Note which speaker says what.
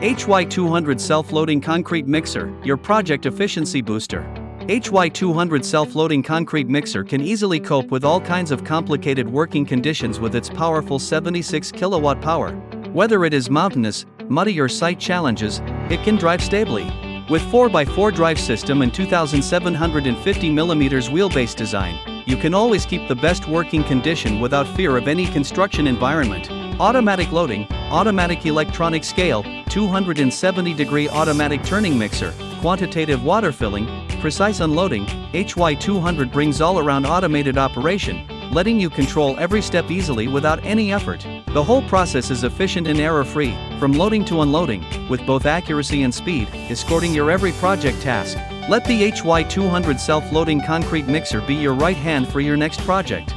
Speaker 1: HY-200 Self-Loading Concrete Mixer, your project efficiency booster. HY-200 Self-Loading Concrete Mixer can easily cope with all kinds of complicated working conditions with its powerful 76 kilowatt power. Whether it is mountainous, muddy or site challenges, it can drive stably. With 4x4 drive system and 2,750mm wheelbase design, you can always keep the best working condition without fear of any construction environment. Automatic loading, automatic electronic scale, 270-degree automatic turning mixer, quantitative water filling, precise unloading, HY-200 brings all-around automated operation, letting you control every step easily without any effort. The whole process is efficient and error-free, from loading to unloading, with both accuracy and speed, escorting your every project task. Let the HY-200 Self-Loading Concrete Mixer be your right hand for your next project.